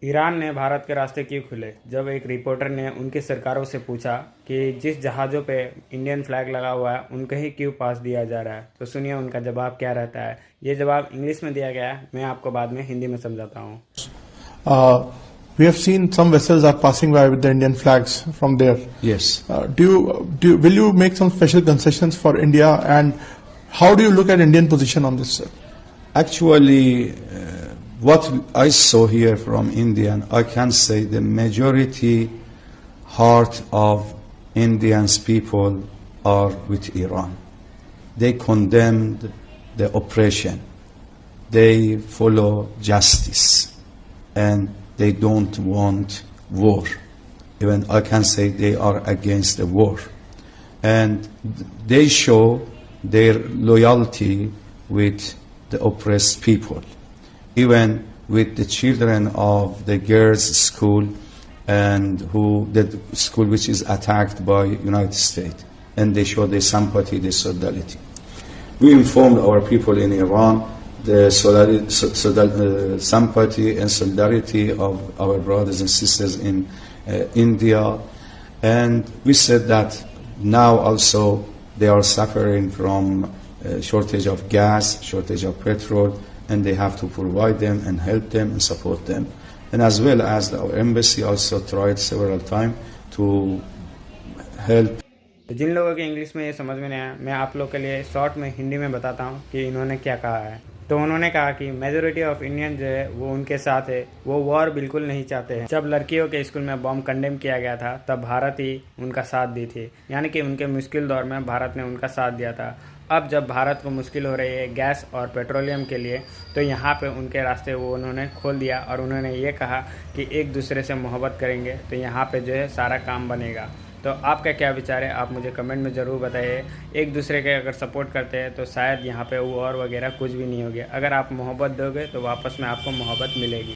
Iran ने भारत के रास्ते क्यों खुले? जब एक रिपोर्टर ने उनकी सरकारों से पूछा कि जिस जहाज़ों पे इंडियन फ्लैग लगा हुआ है उनके ही क्यों पास दिया जा रहा है, तो सुनिए उनका जवाब क्या रहता है। ये जवाब इंग्लिश में दिया गया है, मैं आपको बाद में हिंदी में समझाता हूँ। We have seen some vessels are passing by with the Indian flags from there. Yes. Will you make some special concessions for India, and how do you look at Indian position on this, sir? Actually, what I saw here from Indian, I can say the majority heart of Indians people are with Iran. They condemned the oppression. They follow justice. And they don't want war. Even I can say they are against the war. And they show their loyalty with the oppressed people. Even with the children of the girls' school and the school which is attacked by United States. And they show their sympathy, their solidarity. We informed our people in Iran the sympathy and solidarity of our brothers and sisters in India, and we said that now also they are suffering from shortage of gas, shortage of petrol, and they have to provide them and help them and support them. And as well as our embassy also tried several times to help. जिन लोगों की English में ये समझ में नहीं आया, मैं आप लोग के लिए शॉर्ट में हिंदी में बताता हूँ कि इन्होंने क्या कहा है। तो उन्होंने कहा कि मेजोरिटी ऑफ इंडियन जो है वो उनके साथ है, वो वॉर बिल्कुल नहीं चाहते हैं। जब लड़कियों के स्कूल में बॉम्ब कंडेम किया गया था तब भारत ही उनका साथ दी थी, यानी कि उनके मुश्किल दौर में भारत ने उनका साथ दिया था। अब जब भारत को मुश्किल हो रही है गैस और पेट्रोलियम के लिए, तो यहाँ पे उनके रास्ते वो उन्होंने खोल दिया और उन्होंने ये कहा कि एक दूसरे से मोहब्बत करेंगे तो यहाँ पे जो है सारा काम बनेगा। तो आपका क्या विचार है, आप मुझे कमेंट में ज़रूर बताइए। एक दूसरे के अगर सपोर्ट करते हैं तो शायद यहाँ पे वॉर वगैरह कुछ भी नहीं होगी। अगर आप मोहब्बत दोगे तो वापस में आपको मोहब्बत मिलेगी।